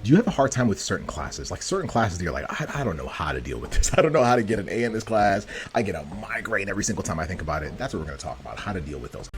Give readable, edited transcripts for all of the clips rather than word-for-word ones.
Do you have a hard time with certain classes? Like certain classes that you're like, I don't know how to deal with this. I don't know how to get an A in this class. I get a migraine every single time I think about it. That's what we're going to talk about, how to deal with those.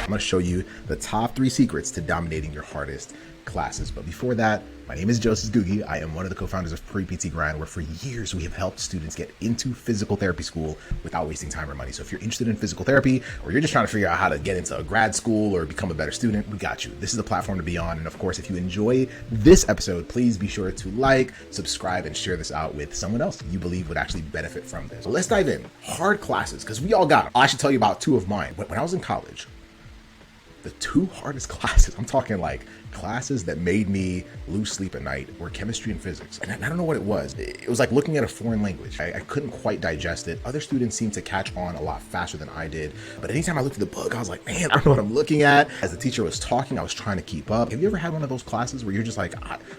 I'm going to show you the top 3 secrets to dominating your hardest classes. But before that, my name is Joseph Gugi. I am one of the co-founders of Pre-PT Grind, where for years we have helped students get into physical therapy school without wasting time or money. So if you're interested in physical therapy, or you're just trying to figure out how to get into a grad school or become a better student, we got you. This is the platform to be on. And of course, if you enjoy this episode, please be sure to like, subscribe, and share this out with someone else you believe would actually benefit from this. So let's dive in. Hard classes, because we all got them. I should tell you about 2 of mine. When I was in college, the 2 hardest classes, I'm talking like classes that made me lose sleep at night, were chemistry and physics. And I don't know what it was. It was like looking at a foreign language. I couldn't quite digest it. Other students seemed to catch on a lot faster than I did. But anytime I looked at the book, I was like, man, I don't know what I'm looking at. As the teacher was talking, I was trying to keep up. Have you ever had one of those classes where you're just like,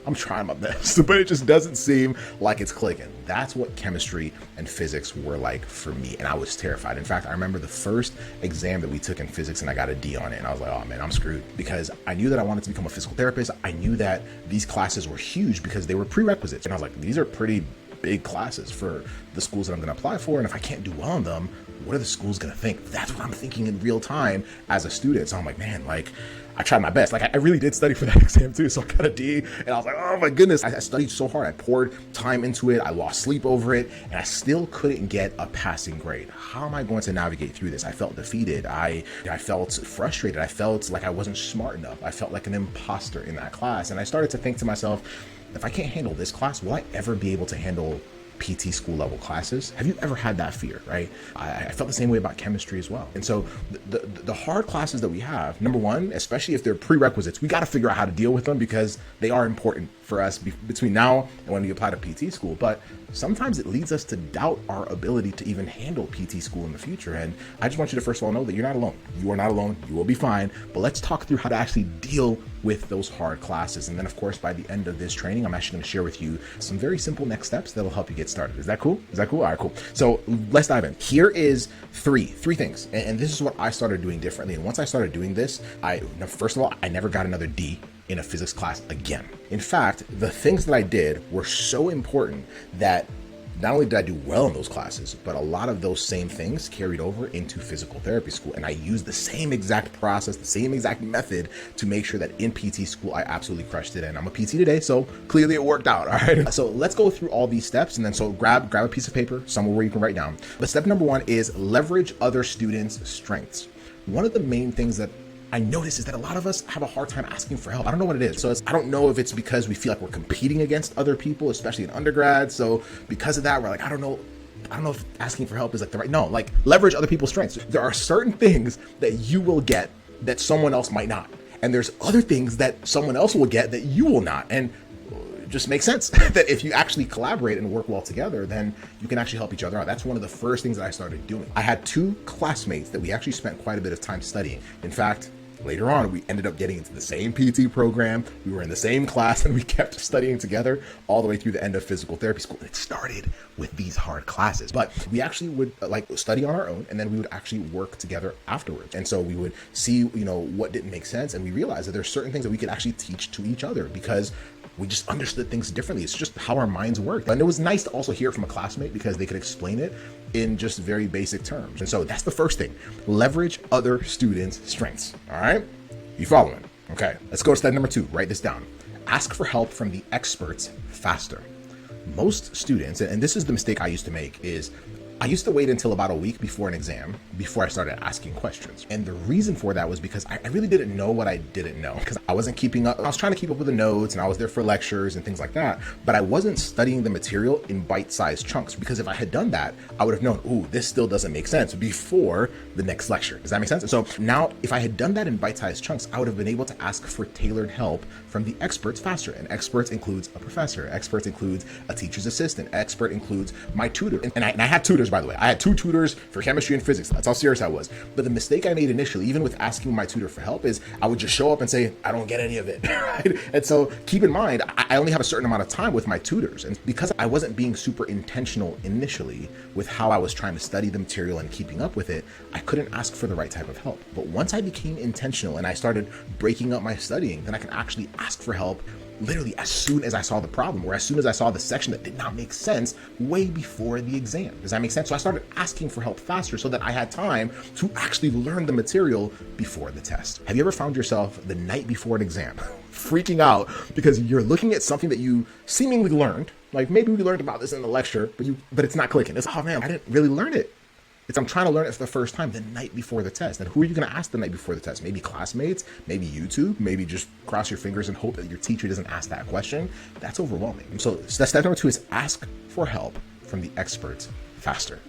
I'm trying my best, but it just doesn't seem like it's clicking? That's what chemistry and physics were like for me. And I was terrified. In fact, I remember the first exam that we took in physics and I got a D on it. And I was like, oh man, I'm screwed, because I knew that I wanted to become a physical therapist. I knew that these classes were huge because they were prerequisites. And I was like, these are pretty big classes for the schools that I'm going to apply for. And if I can't do well in them, what are the schools going to think? That's what I'm thinking in real time as a student. So I'm like, man, like I tried my best. Like I really did study for that exam too. So I got a D and I was like, oh my goodness. I studied so hard. I poured time into it. I lost sleep over it and I still couldn't get a passing grade. How am I going to navigate through this? I felt defeated. I felt frustrated. I felt like I wasn't smart enough. I felt like an imposter in that class. And I started to think to myself, if I can't handle this class, will I ever be able to handle PT school level classes? Have you ever had that fear, right? I felt the same way about chemistry as well. And so the hard classes that we have, number one, especially if they're prerequisites, we got to figure out how to deal with them because they are important for us between now and when we apply to PT school. But sometimes it leads us to doubt our ability to even handle PT school in the future. And I just want you to first of all know that you're not alone. You are not alone. You will be fine. But let's talk through how to actually deal with those hard classes. And then of course, by the end of this training, I'm actually going to share with you some very simple next steps that'll help you get started. Is that cool? Is that cool? All right, cool. So let's dive in. Here is three things. And this is what I started doing differently. And once I started doing this, first of all, I never got another D in a physics class again. In fact, the things that I did were so important that not only did I do well in those classes, but a lot of those same things carried over into physical therapy school. And I used the same exact process, the same exact method to make sure that in PT school, I absolutely crushed it. And I'm a PT today, so clearly it worked out, all right? So let's go through all these steps. And then so grab a piece of paper, somewhere where you can write down. But step number 1 is leverage other students' strengths. One of the main things that I notice is that a lot of us have a hard time asking for help. I don't know what it is. So I don't know if it's because we feel like we're competing against other people, especially in undergrad. So because of that, we're like, I don't know if asking for help is like like leverage other people's strengths. There are certain things that you will get that someone else might not. And there's other things that someone else will get that you will not. And it just makes sense that if you actually collaborate and work well together, then you can actually help each other out. That's one of the first things that I started doing. I had 2 classmates that we actually spent quite a bit of time studying. In fact, later on, we ended up getting into the same PT program. We were in the same class and we kept studying together all the way through the end of physical therapy school. And it started with these hard classes, but we actually would study on our own and then we would actually work together afterwards. And so we would see, what didn't make sense. And we realized that there's certain things that we could actually teach to each other because we just understood things differently. It's just how our minds work. And it was nice to also hear it from a classmate because they could explain it in just very basic terms. And so that's the first thing. Leverage other students' strengths. All right? You following? Okay. Let's go to step number 2. Write this down. Ask for help from the experts faster. Most students, and this is the mistake I used to make, is I used to wait until about a week before an exam before I started asking questions. And the reason for that was because I really didn't know what I didn't know because I wasn't keeping up. I was trying to keep up with the notes and I was there for lectures and things like that, but I wasn't studying the material in bite-sized chunks because if I had done that, I would have known, ooh, this still doesn't make sense before the next lecture. Does that make sense? And so now if I had done that in bite-sized chunks, I would have been able to ask for tailored help from the experts faster. And experts includes a professor, experts includes a teacher's assistant, expert includes my tutor. And I had tutors tutors, by the way. I had 2 tutors for chemistry and physics. That's how serious I was. But the mistake I made initially, even with asking my tutor for help, is I would just show up and say, I don't get any of it, right? And so keep in mind, I only have a certain amount of time with my tutors. And because I wasn't being super intentional initially with how I was trying to study the material and keeping up with it, I couldn't ask for the right type of help. But once I became intentional and I started breaking up my studying, then I can actually ask for help literally as soon as I saw the problem, or as soon as I saw the section that did not make sense way before the exam. Does that make sense? So I started asking for help faster so that I had time to actually learn the material before the test. Have you ever found yourself the night before an exam freaking out because you're looking at something that you seemingly learned, like maybe we learned about this in the lecture, but it's not clicking. It's, oh man, I didn't really learn it. I'm trying to learn it for the first time the night before the test. And who are you going to ask the night before the test? Maybe classmates, maybe YouTube, maybe just cross your fingers and hope that your teacher doesn't ask that question. That's overwhelming. So step number 2 is ask for help from the experts faster.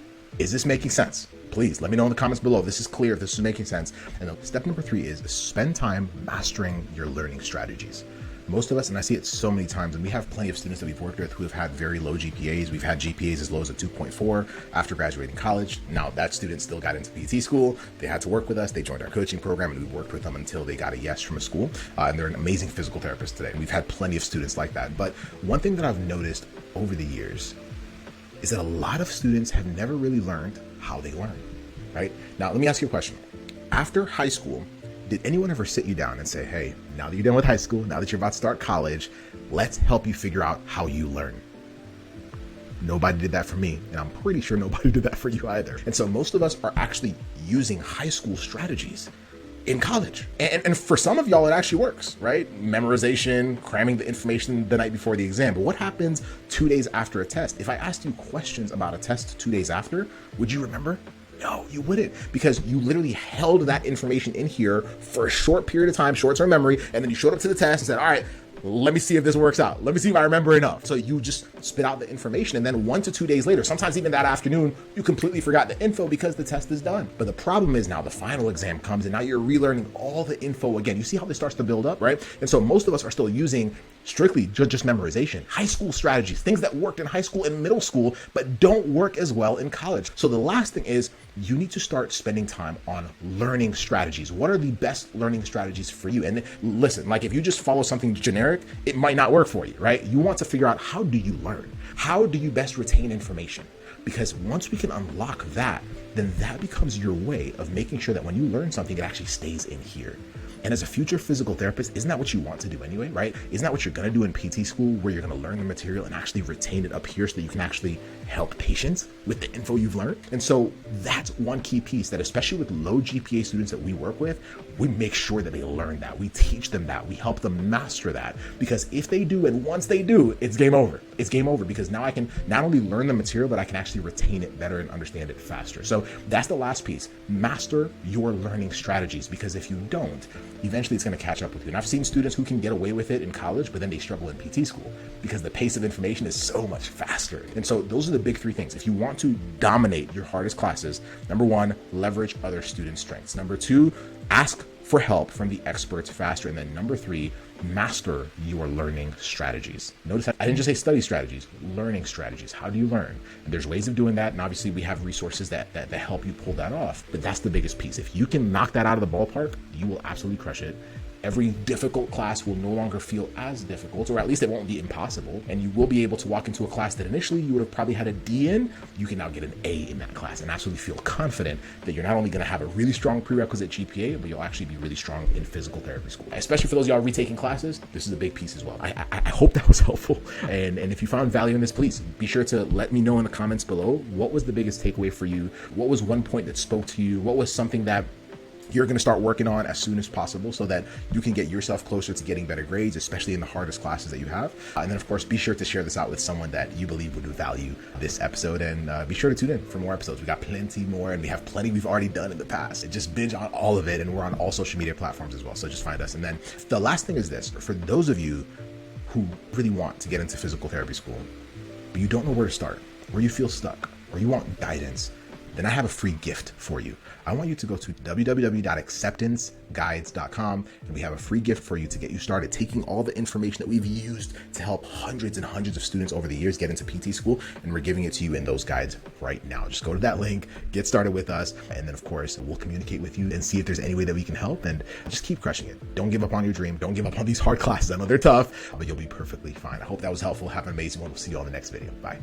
Is this making sense? Please let me know in the comments below if this is clear, if this is making sense. And step number 3 is spend time mastering your learning strategies. Most of us, and I see it so many times, and we have plenty of students that we've worked with who have had very low GPAs. We've had GPAs as low as a 2.4 after graduating college. Now that student still got into PT school. They had to work with us. They joined our coaching program, and we worked with them until they got a yes from a school. And they're an amazing physical therapist today. We've had plenty of students like that. But one thing that I've noticed over the years is that a lot of students have never really learned how they learn, right? Now, let me ask you a question. After high school, did anyone ever sit you down and say, hey, now that you're done with high school, now that you're about to start college, let's help you figure out how you learn? Nobody did that for me, and I'm pretty sure nobody did that for you either. And so most of us are actually using high school strategies in college. And for some of y'all, it actually works, right? Memorization, cramming the information the night before the exam. But what happens 2 days after a test? If I asked you questions about a test 2 days after, would you remember? No, you wouldn't, because you literally held that information in here for a short period of time, short-term memory, and then you showed up to the test and said, all right, let me see if this works out. Let me see if I remember enough. So you just spit out the information, and then 1 to 2 days later, sometimes even that afternoon, you completely forgot the info because the test is done. But the problem is now the final exam comes, and now you're relearning all the info again. You see how this starts to build up, right? And so most of us are still using strictly just memorization, high school strategies, things that worked in high school and middle school, but don't work as well in college. So the last thing is you need to start spending time on learning strategies. What are the best learning strategies for you? And listen, like if you just follow something generic, it might not work for you, right? You want to figure out, how do you learn? How do you best retain information? Because once we can unlock that, then that becomes your way of making sure that when you learn something, it actually stays in here. And as a future physical therapist, isn't that what you want to do anyway, right? Isn't that what you're going to do in PT school, where you're going to learn the material and actually retain it up here so that you can actually help patients with the info you've learned? And so that's one key piece that, especially with low GPA students that we work with, we make sure that they learn that. We teach them that. We help them master that. Because if they do, and once they do, it's game over. It's game over, because now I can not only learn the material, but I can actually retain it better and understand it faster. So that's the last piece. Master your learning strategies, because if you don't, eventually it's going to catch up with you. And I've seen students who can get away with it in college, but then they struggle in PT school because the pace of information is so much faster. And so those are the big 3 things. If you want to dominate your hardest classes, number 1, leverage other student strengths. Number 2, ask for help from the experts faster. And then number 3, master your learning strategies. Notice that I didn't just say study strategies, learning strategies. How do you learn? And there's ways of doing that. And obviously we have resources that help you pull that off. But that's the biggest piece. If you can knock that out of the ballpark, you will absolutely crush it. Every difficult class will no longer feel as difficult, or at least it won't be impossible. And you will be able to walk into a class that initially you would have probably had a D in. You can now get an A in that class and absolutely feel confident that you're not only going to have a really strong prerequisite GPA, but you'll actually be really strong in physical therapy school. Especially for those of y'all retaking classes, this is a big piece as well. I hope that was helpful. And if you found value in this, please be sure to let me know in the comments below. What was the biggest takeaway for you? What was one point that spoke to you? What was something that you're going to start working on as soon as possible so that you can get yourself closer to getting better grades, especially in the hardest classes that you have? And then, of course, be sure to share this out with someone that you believe would value this episode. And be sure to tune in for more episodes. We got plenty more, and we have plenty we've already done in the past. Just binge on all of it, and we're on all social media platforms as well. So just find us. And then the last thing is this. For those of you who really want to get into physical therapy school, but you don't know where to start, or you feel stuck, or you want guidance, then I have a free gift for you. I want you to go to www.acceptanceguides.com, and we have a free gift for you to get you started taking all the information that we've used to help hundreds and hundreds of students over the years get into PT school, and we're giving it to you in those guides right now. Just go to that link, get started with us, and then of course we'll communicate with you and see if there's any way that we can help, and just keep crushing it. Don't give up on your dream. Don't give up on these hard classes. I know they're tough, but you'll be perfectly fine. I hope that was helpful. Have an amazing one. We'll see you on the next video. Bye.